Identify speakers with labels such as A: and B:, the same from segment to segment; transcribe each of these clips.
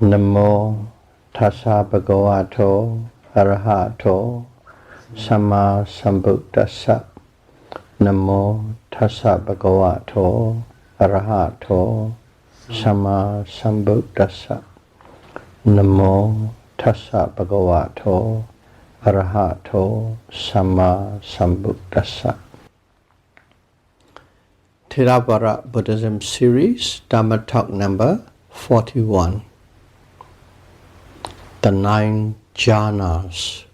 A: Namo tassa bhagavato arahato samma sambuddhassa. Namo tassa bhagavato arahato samma sambuddhassa. Namo tassa bhagavato arahato samma sambuddhassa. Theravada Buddhism series, Dhamma talk number 41. The Nine Jhanas.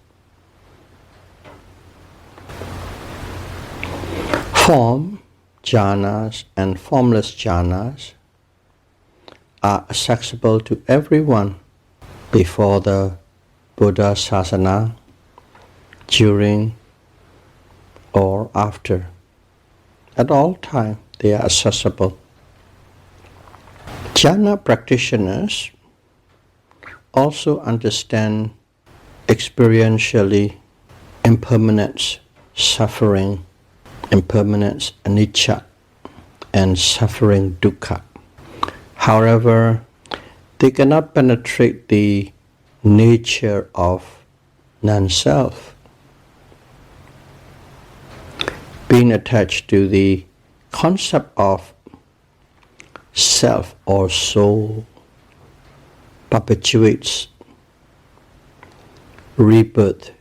A: Form jhanas and formless jhanas are accessible to everyone before the Buddha Sasana, during or after. At all times they are accessible. Jhana practitioners also understand experientially impermanence, suffering, impermanence, anicca, and suffering, dukkha. However, they cannot penetrate the nature of non-self, being attached to the concept of self or soul perpetuates rebirth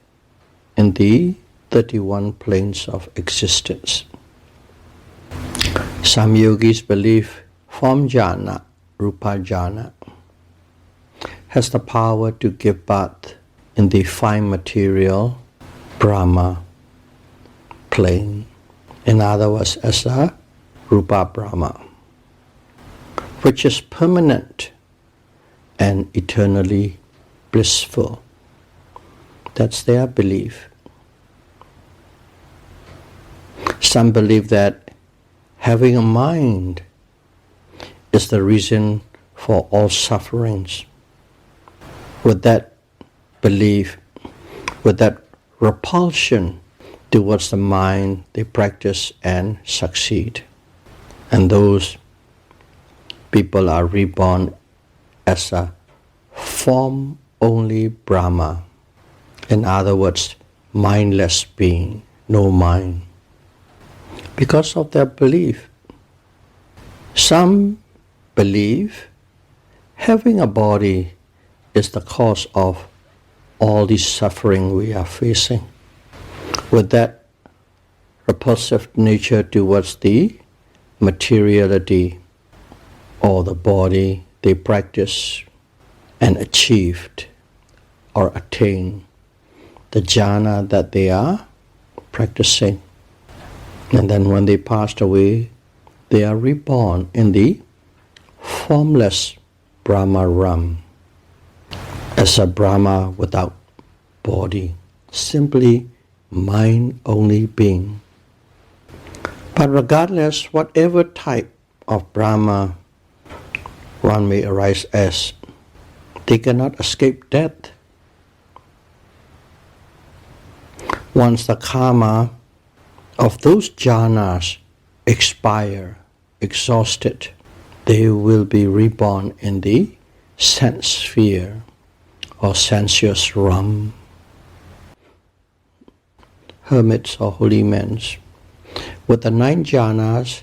A: in the 31 planes of existence. Some yogis believe form jhana, rupa jhana, has the power to give birth in the fine material Brahma plane. In other words, as a rupa Brahma, which is permanent and eternally blissful. That's their belief. Some believe that having a mind is the reason for all sufferings. With that belief, with that repulsion towards the mind, they practice and succeed. And those people are reborn as a form-only Brahma. In other words, mindless being, no mind. Because of their belief. Some believe having a body is the cause of all the suffering we are facing. With that repulsive nature towards the materiality or the body, they practice and achieved or attained the jhana that they are practicing. And then when they passed away, they are reborn in the formless Brahma realm as a Brahma without body, simply mind-only being. But regardless, whatever type of Brahma one may arise as, they cannot escape death. Once the karma of those jhanas expire, exhausted, they will be reborn in the sense sphere or sensuous realm. Hermits or holy men with the 9 jhanas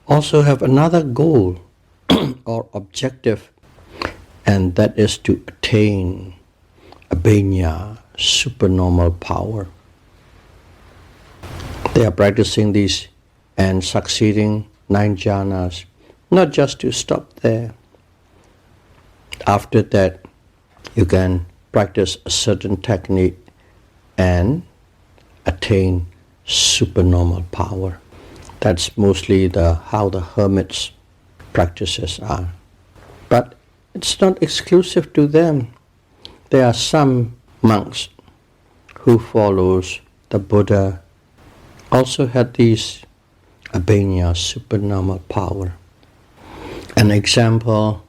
A: also have another goal or objective, and that is to attain abhenya, supernormal power. They are practicing these and succeeding 9 jhanas, not just to stop there. After that, you can practice a certain technique and attain supernormal power. That's mostly how the hermits' practices are. But it's not exclusive to them. There are some monks who follows the Buddha also had these abhenya, supernormal power. An example,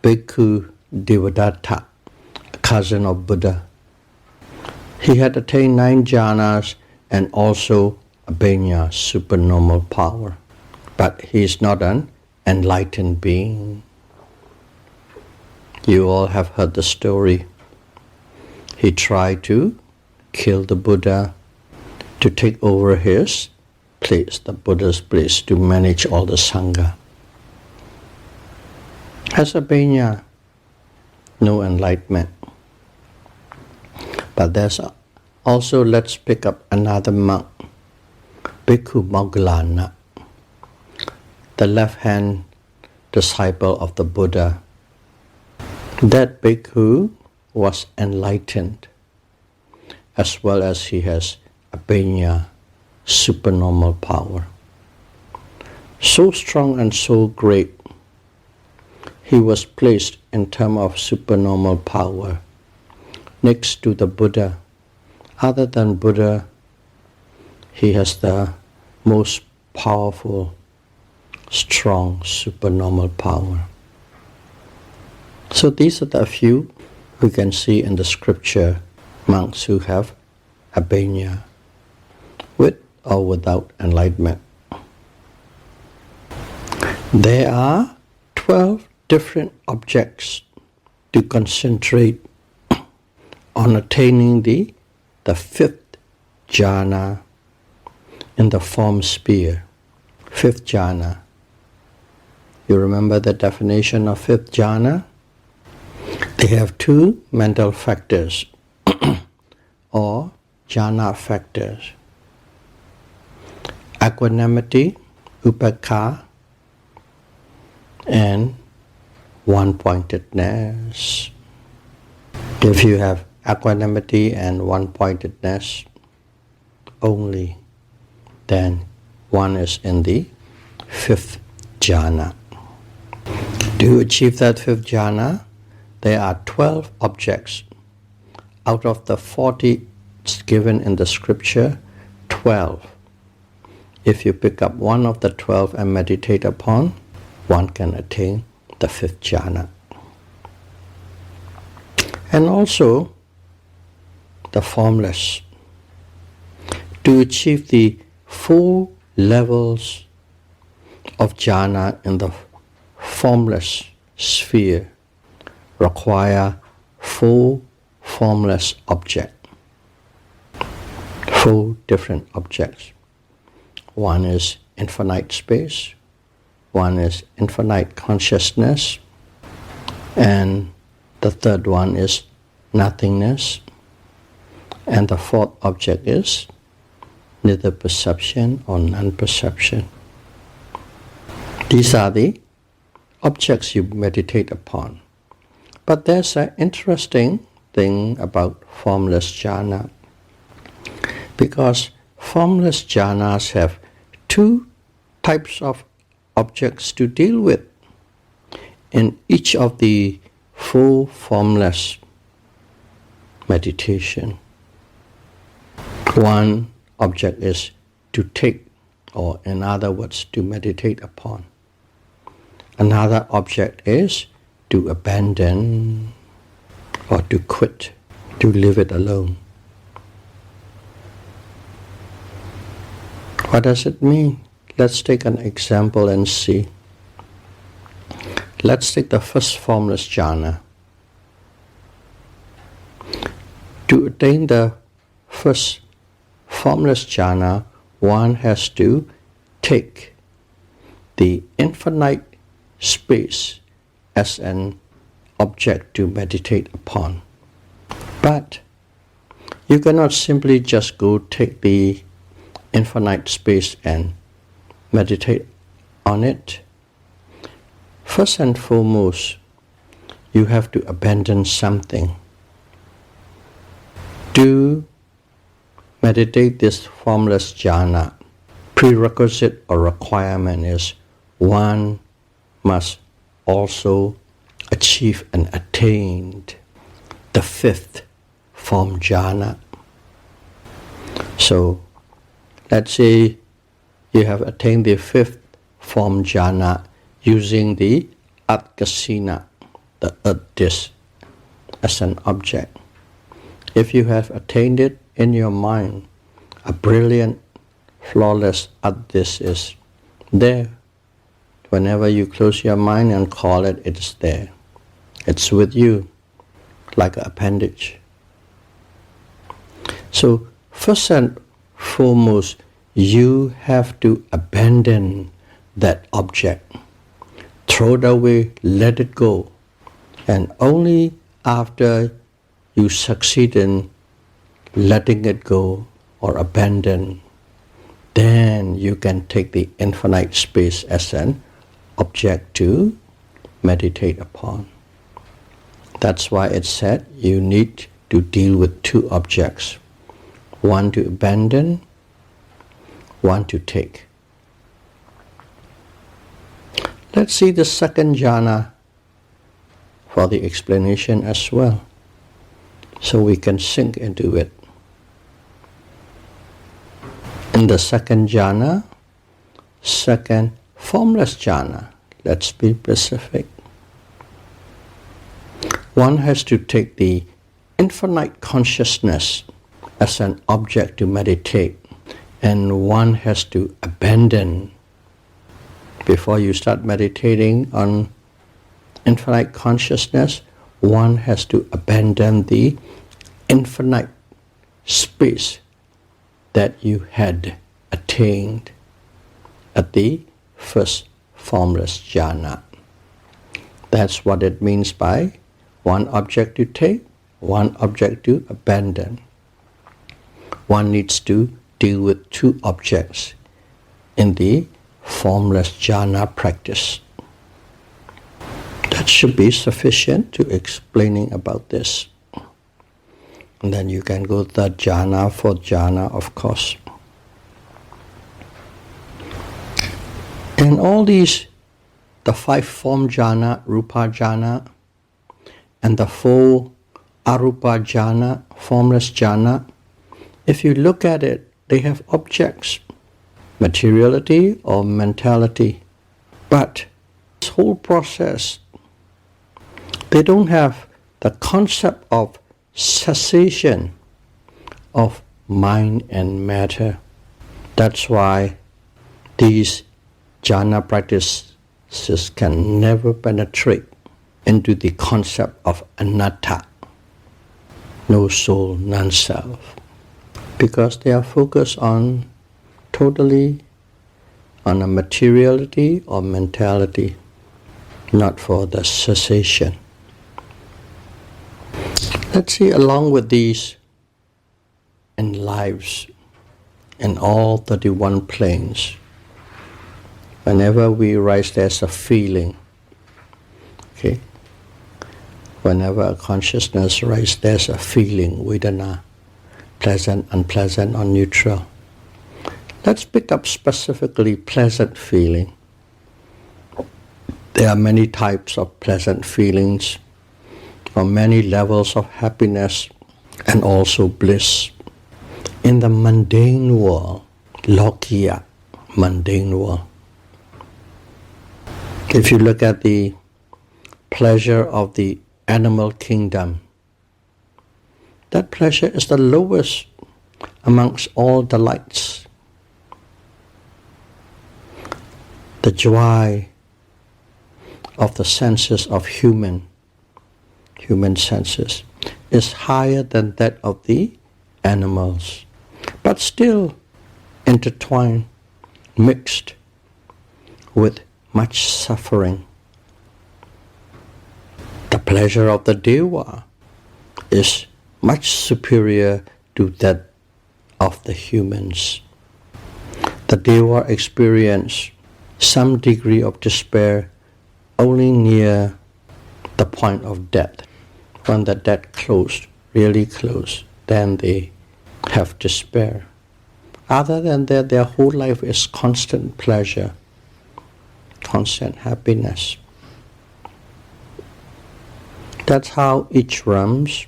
A: Bhikkhu Devadatta, a cousin of Buddha. He had attained 9 jhanas and also abhenya, supernormal power. But he is not an enlightened being. You all have heard the story. He tried to kill the Buddha, to take over his place, the Buddha's place, to manage all the Sangha. As a Benya, no enlightenment. But there's also, let's pick up another monk, Bhikkhu Moggallana, the left-hand disciple of the Buddha. That bhikkhu was enlightened, as well as he has abhenya, supernormal power. So strong and so great, he was placed in terms of supernormal power next to the Buddha. Other than Buddha, he has the most powerful, strong, supernormal power. So these are the few we can see in the scripture, monks who have abhenya, with or without enlightenment. There are 12 different objects to concentrate on attaining the fifth jhana in the form sphere. Fifth jhana. You remember the definition of fifth jhana? They have two mental factors or jhana factors. Equanimity, upekkha, and one-pointedness. If you have equanimity and one-pointedness only, then one is in the fifth jhana. To achieve that fifth jhana, there are 12 objects. Out of the 40 given in the scripture, 12. If you pick up one of the 12 and meditate upon, one can attain the fifth jhana. And also the formless. To achieve the 4 levels of jhana in the formless sphere require 4 formless objects. 4 different objects. One is infinite space, one is infinite consciousness, and the third one is nothingness, and the fourth object is neither perception or non-perception. These are the objects you meditate upon. But there's an interesting thing about formless jhana, because formless jhanas have 2 types of objects to deal with in each of the 4 formless meditation. One object is to take, or in other words, to meditate upon. Another object is to abandon or to quit, to leave it alone. What does it mean? Let's take an example and see. Let's take the first formless jhana. To attain the first formless jhana, one has to take the infinite space as an object to meditate upon. But you cannot simply just go take the infinite space and meditate on it. First and foremost, you have to abandon something. To meditate this formless jhana, prerequisite or requirement is one must also achieve and attain the fifth form jhana. So, let's say you have attained the fifth form jhana using the Atkasina, the earth disk, as an object. If you have attained it in your mind, a brilliant, flawless earth disk is there. Whenever you close your mind and call it, it's there. It's with you, like an appendage. So, first and foremost, you have to abandon that object. Throw it away, let it go. And only after you succeed in letting it go or abandon, then you can take the infinite space as an object to meditate upon. That's why it's said you need to deal with two objects. One to abandon, one to take. Let's see the second jhana for the explanation as well, so we can sink into it. In the second jhana, second formless jhana, let's be specific. One has to take the infinite consciousness as an object to meditate, and one has to abandon. Before you start meditating on infinite consciousness, one has to abandon the infinite space that you had attained at the first formless jhana. That's what it means by one object to take, one object to abandon. One needs to deal with two objects in the formless jhana practice. That should be sufficient to explaining about this. And then you can go to the jhana for jhana, of course. In all these, the 5 form jhana, rupa jhana, and the 4 arupa jhana, formless jhana, if you look at it, they have objects, materiality or mentality. But this whole process, they don't have the concept of cessation of mind and matter. That's why these jhana practices can never penetrate into the concept of anatta, no soul, non-self, because they are focused on totally on a materiality or mentality, not for the cessation. Let's see, along with these in lives, in all 31 planes, whenever we rise, there's a feeling. Okay? Whenever a consciousness rises, there's a feeling, vedana, pleasant, unpleasant, or neutral. Let's pick up specifically pleasant feeling. There are many types of pleasant feelings, or many levels of happiness and also bliss. In the mundane world, lokiya, mundane world, if you look at the pleasure of the animal kingdom, that pleasure is the lowest amongst all delights. The joy of the senses of human senses is higher than that of the animals, but still intertwined, mixed with much suffering. The pleasure of the deva is much superior to that of the humans. The deva experience some degree of despair only near the point of death. When the death closed, really close, then they have despair. Other than that, their whole life is constant pleasure, constant happiness. That's how each realms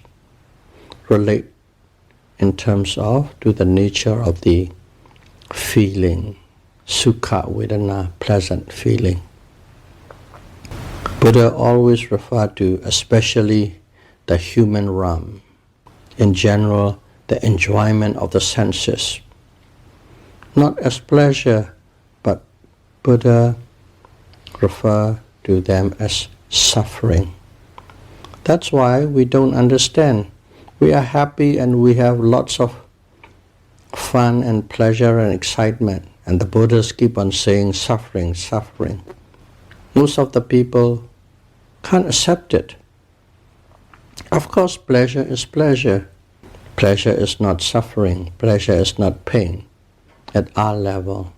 A: relate in terms of to the nature of the feeling, sukha, vedana, pleasant feeling. Buddha always referred to especially the human realm, in general the enjoyment of the senses, not as pleasure, but Buddha referred to them as suffering. That's why we don't understand. We are happy and we have lots of fun and pleasure and excitement. And the Buddhas keep on saying suffering, suffering. Most of the people can't accept it. Of course, pleasure is pleasure. Pleasure is not suffering. Pleasure is not pain at our level.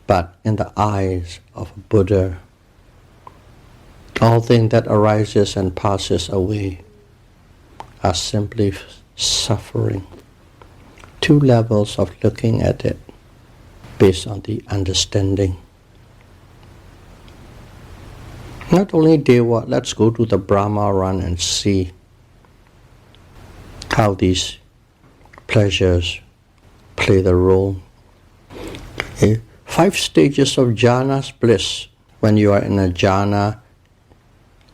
A: But in the eyes of a Buddha, all things that arises and passes away are simply suffering. Two levels of looking at it based on the understanding. Not only Deva, let's go to the Brahma run and see how these pleasures play the role. 5 stages of jhanas bliss. When you are in a jhana,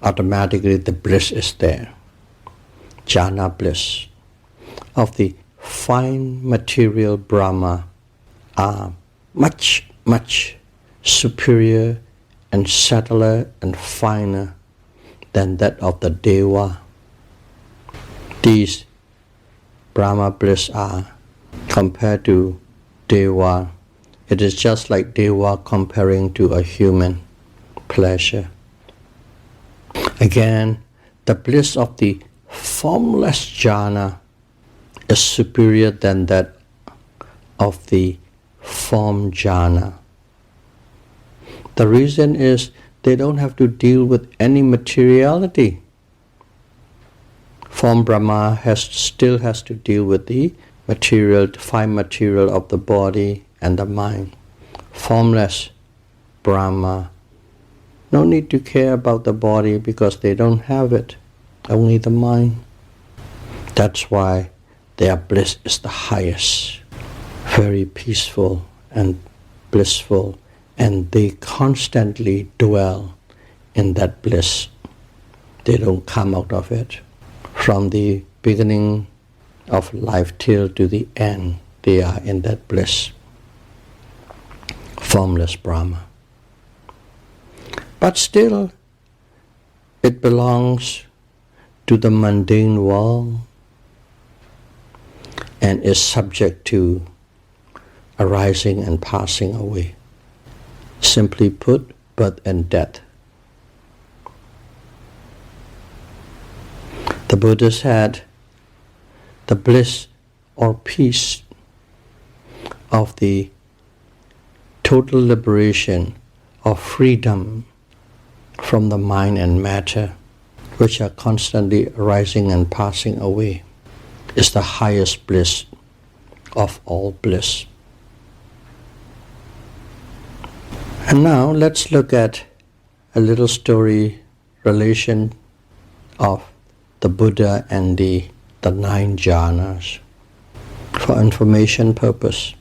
A: automatically the bliss is there. Jhana bliss of the fine material Brahma are much, much superior and subtler and finer than that of the Deva. These Brahma bliss are, compared to Deva, it is just like Deva comparing to a human pleasure. Again, the bliss of the formless jhana is superior than that of the form jhana. The reason is they don't have to deal with any materiality. Form Brahma still has to deal with the material, fine material of the body and the mind. Formless Brahma, no need to care about the body because they don't have it, only the mind. That's why their bliss is the highest, very peaceful and blissful, and they constantly dwell in that bliss. They don't come out of it. From the beginning of life till to the end, they are in that bliss. Formless Brahma. But still, it belongs to the mundane world and is subject to arising and passing away. Simply put, birth and death. The Buddhas had the bliss or peace of the total liberation or freedom from the mind and matter, which are constantly arising and passing away, is the highest bliss of all bliss. And now let's look at a little story relation of the Buddha and the 9 jhanas for information purpose.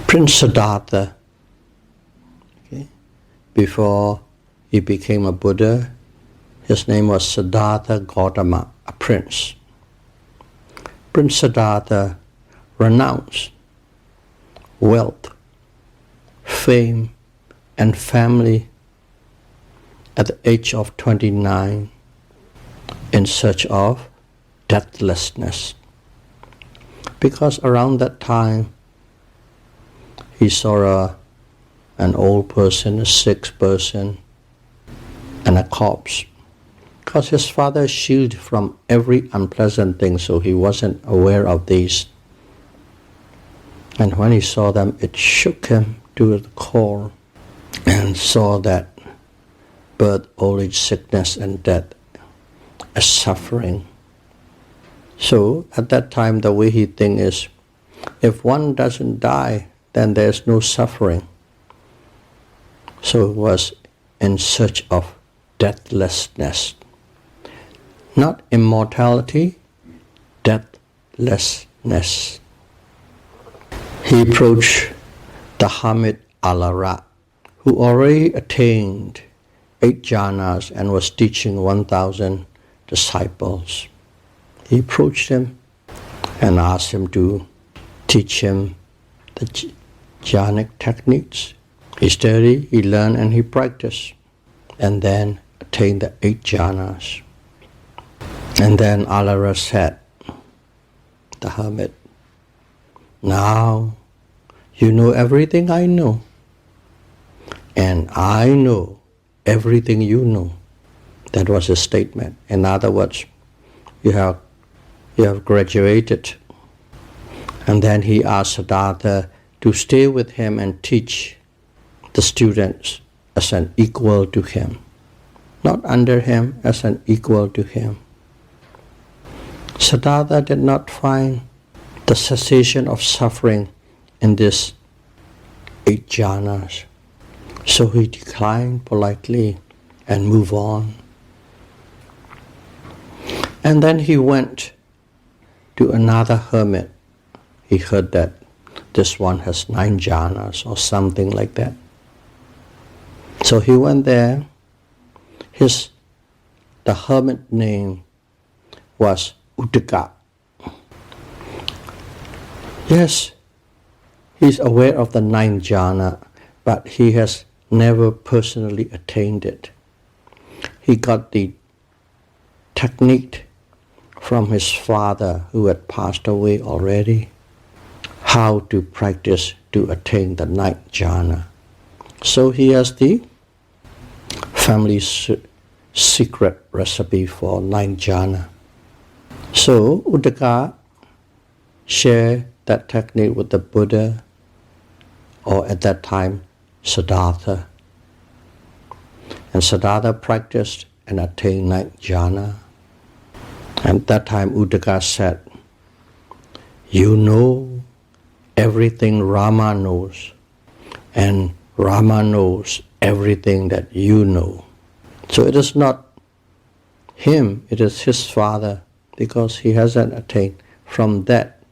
A: Prince Siddhartha, before he became a Buddha, his name was Siddhartha Gautama, a prince. Prince Siddhartha renounced wealth, fame, and family at the age of 29 in search of deathlessness. Because around that time, he saw an old person, a sick person, and a corpse. Because his father shielded from every unpleasant thing, so he wasn't aware of these. And when he saw them, it shook him to the core, and saw that birth, old age, sickness, and death as suffering. So at that time, the way he thinks is, if one doesn't die, then there's no suffering. So he was in search of deathlessness. Not immortality, deathlessness. He approached the hermit Alara, who already attained 8 jhanas and was teaching 1,000 disciples. He approached him and asked him to teach him the jhanic techniques. He studied, he learned, and he practiced. and then attain the 8 jhanas. And then Alara said, the hermit, now you know everything I know, and I know everything you know. That was his statement. In other words, you have graduated. And then he asked Siddhartha to stay with him and teach the students as an equal to him, not under him, as an equal to him. Siddhartha did not find the cessation of suffering in this 8 jhanas, so he declined politely and moved on. And then he went to another hermit. He heard that this one has 9 jhanas or something like that. So he went there. The hermit name was Uddaka. Yes, he's aware of the 9 jhana, but he has never personally attained it. He got the technique from his father, who had passed away already, how to practice to attain the 9th jhana. So he has the family secret recipe for 9 jhana. So Uddaka shared that technique with the Buddha, or at that time Siddhartha. And Siddhartha practiced and attained 9th jhana. And at that time Uddaka said, you know everything Rama knows, and Rama knows everything that you know. So it is not him, it is his father, because he hasn't attained. From that,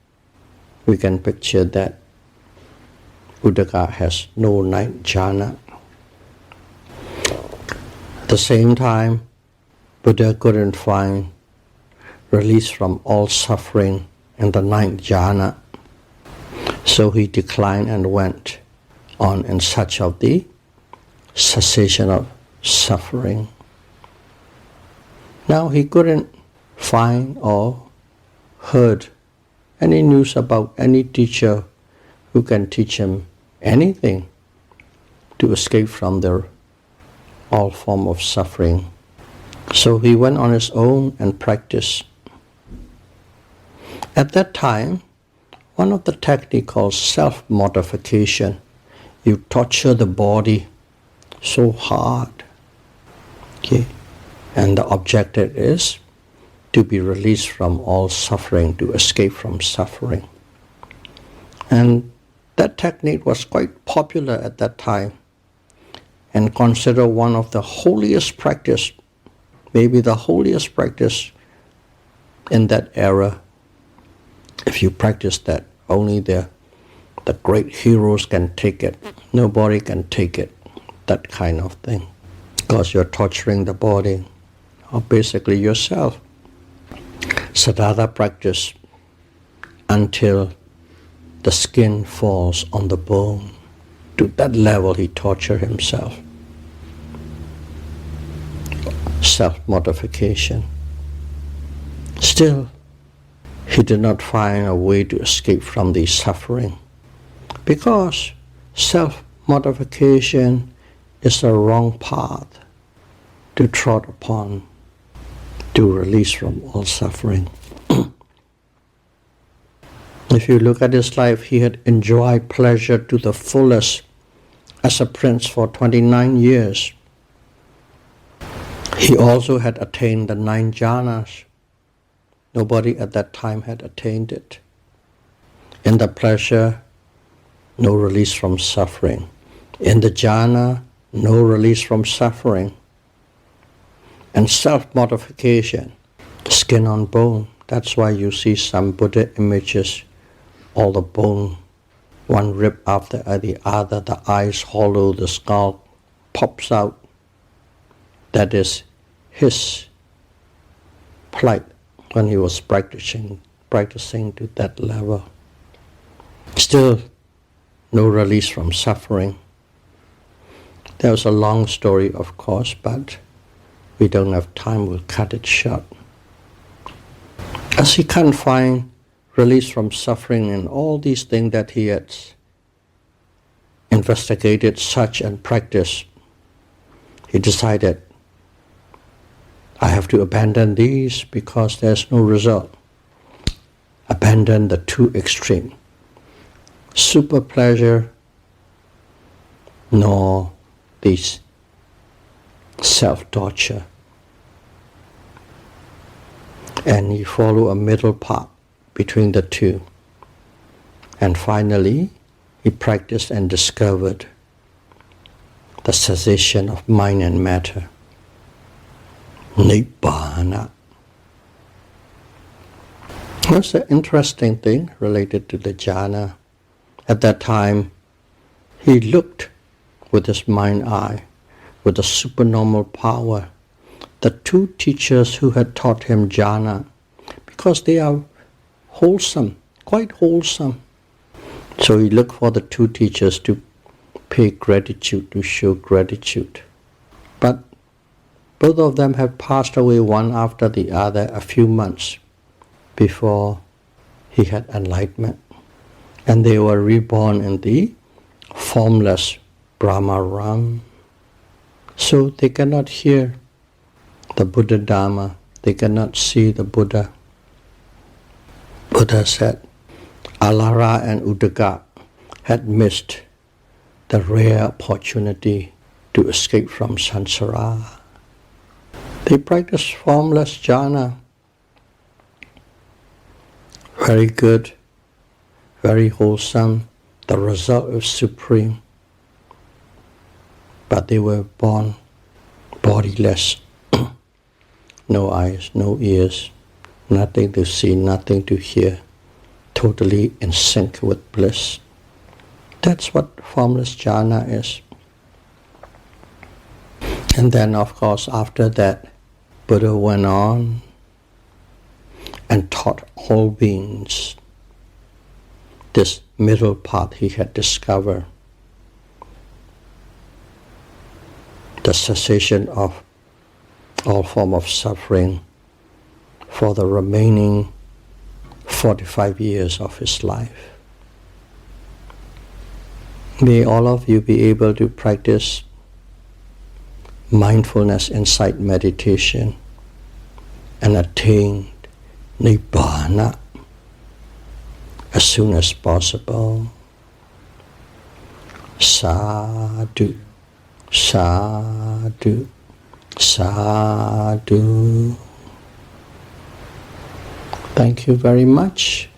A: we can picture that Uddaka has no 9th jhana. At the same time, Buddha couldn't find release from all suffering in the 9th jhana. So he declined and went on in search of the cessation of suffering. Now he couldn't find or heard any news about any teacher who can teach him anything to escape from all form of suffering. So he went on his own and practiced. At that time, one of the techniques called self-mortification. You torture the body so hard. Okay? And the objective is to be released from all suffering, to escape from suffering. And that technique was quite popular at that time and considered one of the holiest practice, maybe the holiest practice in that era. If you practice that, only the great heroes can take it. Nobody can take it, that kind of thing. Because you're torturing the body, or basically yourself. Siddhartha practiced until the skin falls on the bone. To that level he tortured himself. Self-mortification. Still, he did not find a way to escape from the suffering, because self-mortification is the wrong path to trod upon to release from all suffering. If you look at his life, he had enjoyed pleasure to the fullest as a prince for 29 years. He also had attained the 9 jhanas. Nobody at that time had attained it. In the pleasure, no release from suffering. In the jhana, no release from suffering. And self-mortification, skin on bone. That's why you see some Buddha images, all the bone, one rib after the other, the eyes hollow, the skull pops out. That is his plight when he was practicing to that level. Still, no release from suffering. There was a long story, of course, but we don't have time, we'll cut it short. As he can't find release from suffering and all these things that he had investigated, searched and practiced, he decided, I have to abandon these because there's no result. Abandon the two extreme. Super pleasure, nor this self-torture. And he followed a middle path between the two. And finally, he practiced and discovered the cessation of mind and matter. Nibbana. That's an interesting thing related to the jhana. At that time, he looked with his mind eye, with a supernormal power, the two teachers who had taught him jhana, because they are wholesome, quite wholesome. So he looked for the two teachers to pay gratitude, to show gratitude. But both of them had passed away one after the other a few months before he had enlightenment. And they were reborn in the formless Brahma realm. So they cannot hear the Buddha Dharma, they cannot see the Buddha. Buddha said, Alara and Uddaka had missed the rare opportunity to escape from samsara. They practiced formless jhana. Very good, very wholesome. The result was supreme. But they were born bodiless. No eyes, no ears, nothing to see, nothing to hear. Totally in sync with bliss. That's what formless jhana is. And then, of course, after that, Buddha went on and taught all beings this middle path he had discovered. The cessation of all form of suffering for the remaining 45 years of his life. May all of you be able to practice mindfulness insight meditation and attain Nibbana as soon as possible. Sadhu, sadhu, sadhu. Thank you very much.